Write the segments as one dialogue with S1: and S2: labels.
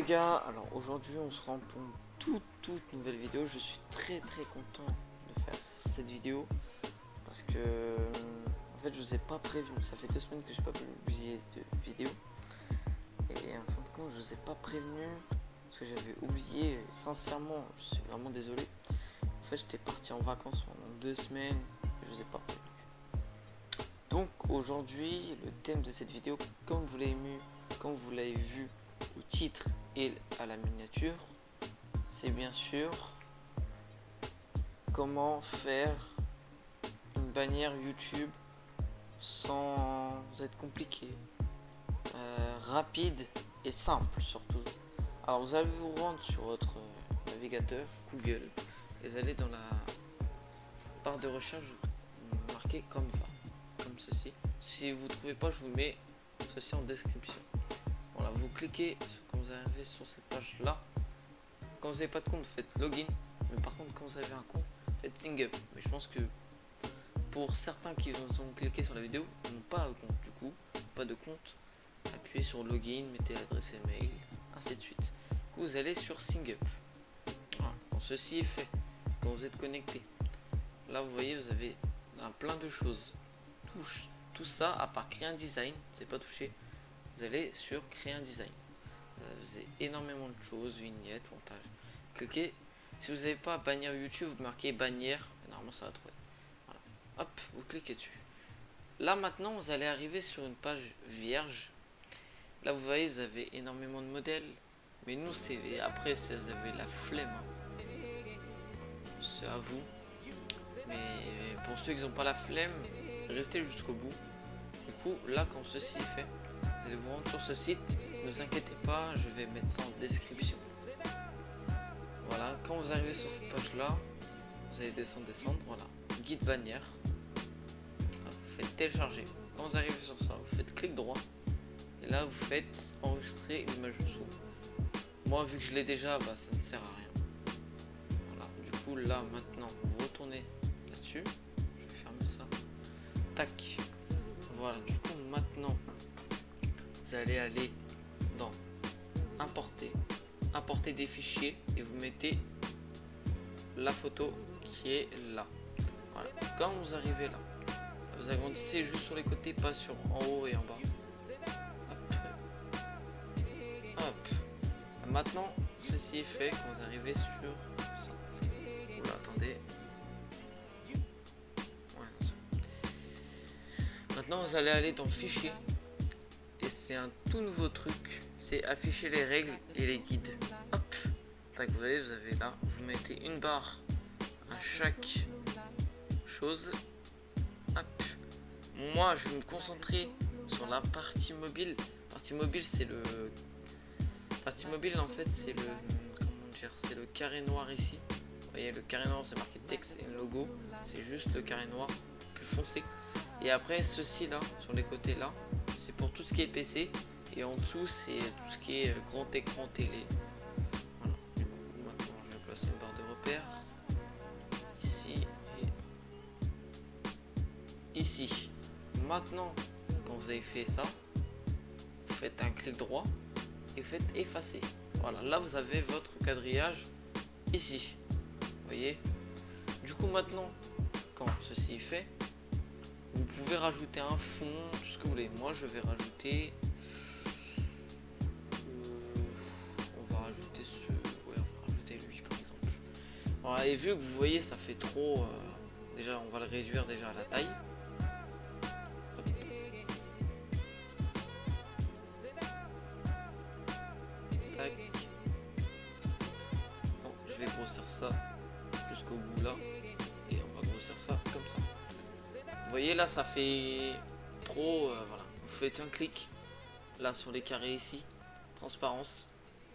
S1: gars, alors aujourd'hui on se rend pour une toute nouvelle vidéo. Je suis très content de faire cette vidéo parce que en fait je vous ai pas prévenu. Ça fait 2 semaines que j'ai pas publié de vidéo et en fin de compte je vous ai pas prévenu parce que j'avais oublié. Sincèrement je suis vraiment désolé. En fait j'étais parti en vacances pendant 2 semaines et je vous ai pas prévenu. Donc aujourd'hui le thème de cette vidéo, comme vous l'avez vu au titre et à la miniature, c'est bien sûr comment faire une bannière YouTube sans être compliqué, rapide et simple surtout. Alors vous allez vous rendre sur votre navigateur Google et vous allez dans la barre de recherche marquer Canva comme ceci. Si vous trouvez pas, je vous mets ceci en description. Voilà, vous cliquez quand vous arrivez sur cette page là. Quand vous n'avez pas de compte, faites login. Mais par contre, quand vous avez un compte, faites sign up. Mais je pense que pour certains qui ont cliqué sur la vidéo, n'ont pas de compte. Du coup, pas de compte, appuyez sur login, mettez l'adresse email, ainsi de suite. Du coup, vous allez sur sign up. Voilà, quand ceci est fait, quand vous êtes connecté, là vous voyez, vous avez plein de choses. Tout ça, à part créer un design, vous n'avez pas touché. Vous allez sur créer un design. Vous avez énormément de choses, vignettes, montage. Cliquez. Si vous n'avez pas bannière YouTube, vous marquez bannière. Normalement, ça va trouver. Voilà. Hop, vous cliquez dessus. Là maintenant, vous allez arriver sur une page vierge. Là, vous voyez, vous avez énormément de modèles. Mais nous, c'est après, si vous avez la flemme, hein, c'est à vous. Mais pour ceux qui n'ont pas la flemme, restez jusqu'au bout. Du coup, là, quand ceci est fait, vous allez vous rendre sur ce site. Ne vous inquiétez pas, je vais mettre ça en description. Voilà, quand vous arrivez sur cette page là, vous allez descendre, voilà, guide bannière. Vous faites télécharger. Quand vous arrivez sur ça, vous faites clic droit et là vous faites enregistrer l'image de sous. Moi, vu que je l'ai déjà, bah, ça ne sert à rien. Voilà, du coup là maintenant vous retournez là-dessus. Je vais fermer ça. Tac. Voilà, du coup maintenant vous allez aller dans importer des fichiers et vous mettez la photo qui est là. Voilà. Quand vous arrivez là, vous agrandissez juste sur les côtés, pas sur en haut et en bas. Hop. Hop. Maintenant ceci est fait. Quand vous arrivez sur ça, oula, attendez. Ouais, maintenant vous allez aller dans fichier et c'est un tout nouveau truc, c'est afficher les règles et les guides. Hop, tac, vous voyez, vous avez là, vous mettez une barre à chaque chose. Hop, moi je vais me concentrer sur la partie mobile. Partie mobile, c'est le partie mobile en fait, c'est le comment dire, c'est le carré noir ici. Vous voyez, le carré noir c'est marqué texte et le logo, c'est juste le carré noir plus foncé. Et après ceci là sur les côtés là, c'est pour tout ce qui est PC et en dessous c'est tout ce qui est grand écran télé. Voilà. Du coup maintenant je vais placer une barre de repère ici et ici. Maintenant quand vous avez fait ça, vous faites un clic droit et vous faites effacer. Voilà, là vous avez votre quadrillage ici. Vous voyez. Du coup maintenant quand ceci est fait, vous pouvez rajouter un fond, tout ce que vous voulez. Moi je vais rajouter on va rajouter on va rajouter lui par exemple. Voilà, et vu que vous voyez ça fait trop, déjà on va le réduire déjà à la taille. Hop. Tac. Bon, je vais grossir ça jusqu'au bout là et on va grossir ça comme ça. Vous voyez là ça fait trop, voilà. Vous faites un clic là sur les carrés ici, transparence,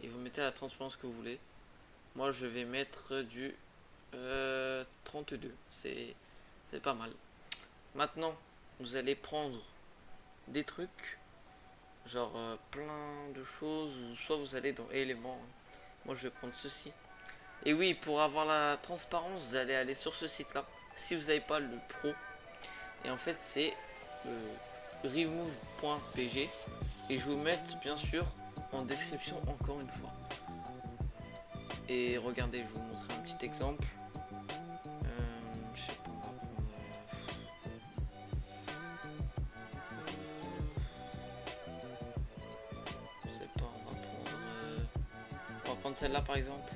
S1: et vous mettez la transparence que vous voulez. Moi je vais mettre du 32, c'est pas mal. Maintenant vous allez prendre des trucs genre plein de choses, ou soit vous allez dans éléments. Moi je vais prendre ceci. Et oui, pour avoir la transparence vous allez aller sur ce site là si vous n'avez pas le pro. Et en fait c'est remove.pg et je vais vous mettre bien sûr en description encore une fois. Et regardez, je vais vous montrer un petit exemple. Je sais pas, on va prendre... je sais pas, on va prendre celle-là par exemple.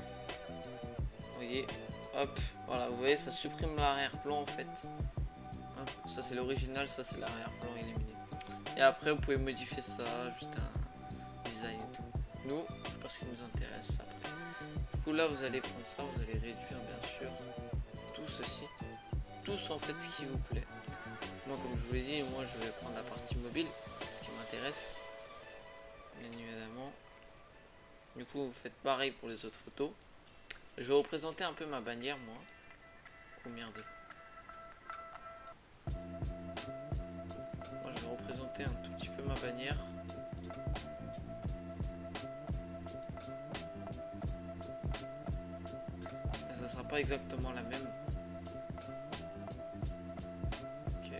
S1: Vous voyez, hop, voilà, vous voyez, ça supprime l'arrière-plan en fait. Hop, ça c'est l'original, ça c'est l'arrière-plan éliminé. Et après vous pouvez modifier ça, juste un design et tout. Nous, c'est pas ce qui nous intéresse après. Du coup là vous allez prendre ça, vous allez réduire bien sûr tout ceci. Tous en fait ce qui vous plaît. Moi comme je vous l'ai dit, moi je vais prendre la partie mobile, ce qui m'intéresse. Bien évidemment. Du coup vous faites pareil pour les autres photos. Je vais représenter un peu ma bannière moi. Oh merde. Moi je vais représenter un tout petit peu ma bannière. Mais ça sera pas exactement la même. Ok.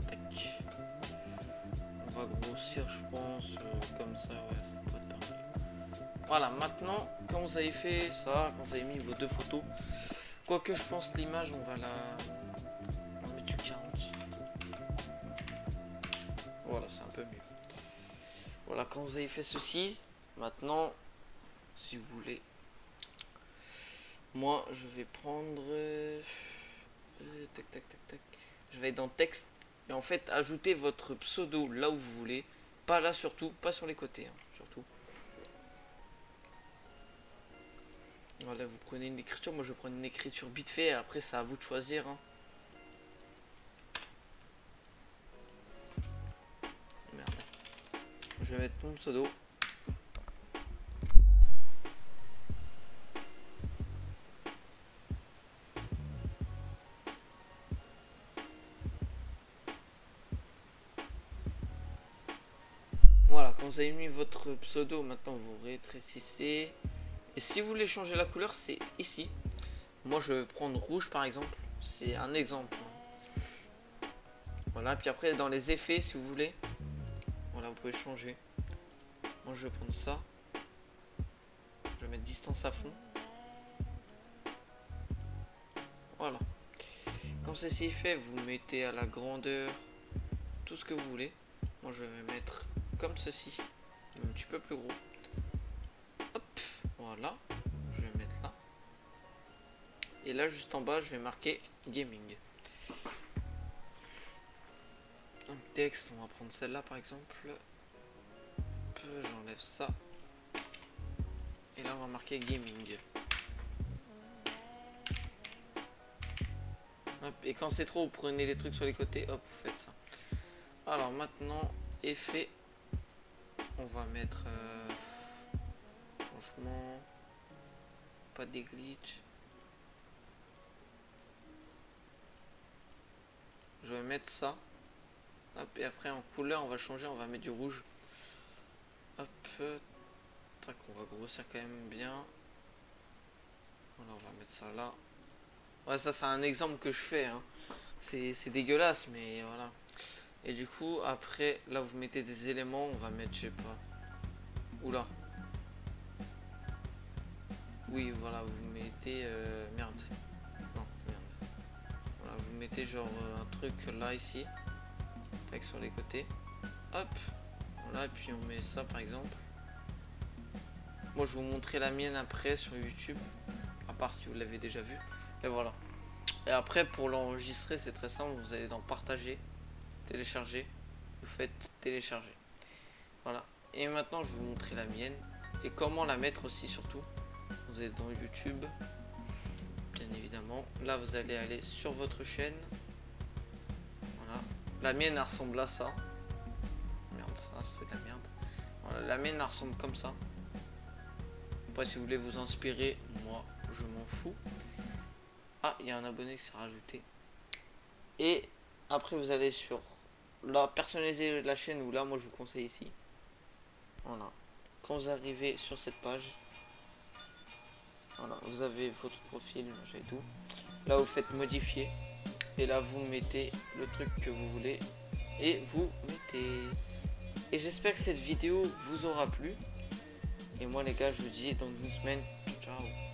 S1: Tac. On va grossir je pense comme ça, ouais, ça peut être pas mal. Voilà, maintenant quand vous avez fait ça, quand vous avez mis vos deux photos, quoique je pense l'image on va la mettre du 40. Voilà, c'est un peu mieux. Voilà, quand vous avez fait ceci, maintenant, si vous voulez, moi je vais prendre, tac tac tac tac, je vais être dans texte et en fait ajouter votre pseudo là où vous voulez, pas là surtout, pas sur les côtés, hein, surtout. Voilà, vous prenez une écriture, moi je prends une écriture vite fait, et après c'est à vous de choisir. Hein. Merde. Je vais mettre mon pseudo. Voilà, quand vous avez mis votre pseudo, maintenant vous rétrécissez. Et si vous voulez changer la couleur, c'est ici. Moi je vais prendre rouge par exemple, c'est un exemple. Voilà, puis après dans les effets si vous voulez, voilà vous pouvez changer. Moi je vais prendre ça, je vais mettre distance à fond. Voilà. Quand ceci fait, vous mettez à la grandeur tout ce que vous voulez. Moi je vais mettre comme ceci, un petit peu plus gros. Hop, voilà, je vais mettre là. Et là juste en bas je vais marquer gaming. Un texte, on va prendre celle-là par exemple. J'enlève ça. Et là on va marquer gaming. Hop, et quand c'est trop, vous prenez les trucs sur les côtés, hop, vous faites ça. Alors maintenant, effet. On va mettre... franchement... pas des glitches. Je vais mettre ça. Hop, et après en couleur, on va changer, on va mettre du rouge. Hop, tac, on va grossir quand même bien. Voilà, on va mettre ça là. Ouais, ça c'est un exemple que je fais. Hein. C'est dégueulasse, mais voilà. Et du coup, après, là vous mettez des éléments, on va mettre, je sais pas. Oula. Oui, voilà, vous mettez... merde. Non, merde. Voilà, vous mettez genre un truc là, ici. Avec sur les côtés. Hop. Voilà, et puis on met ça par exemple. Moi, je vais vous montrer la mienne après sur YouTube. À part si vous l'avez déjà vu. Et voilà. Et après, pour l'enregistrer, c'est très simple. Vous allez dans partager, télécharger. Vous faites télécharger. Voilà. Et maintenant, je vais vous montrer la mienne. Et comment la mettre aussi, surtout. Vous êtes dans YouTube. Bien évidemment. Là, vous allez aller sur votre chaîne. Voilà. La mienne, elle ressemble à ça. Merde, ça, c'est de la merde. Voilà, la mienne, elle ressemble comme ça. Après, si vous voulez vous inspirer, moi, je m'en fous. Ah, il y a un abonné qui s'est rajouté. Et après, vous allez sur la personnaliser la chaîne, ou là, moi, je vous conseille ici. Voilà. Quand vous arrivez sur cette page, voilà, vous avez votre profil, machin et tout. Là, vous faites modifier. et là vous mettez le truc que vous voulez et vous mettez. Et j'espère que cette vidéo vous aura plu. Et moi les gars, je vous dis dans une semaine, ciao.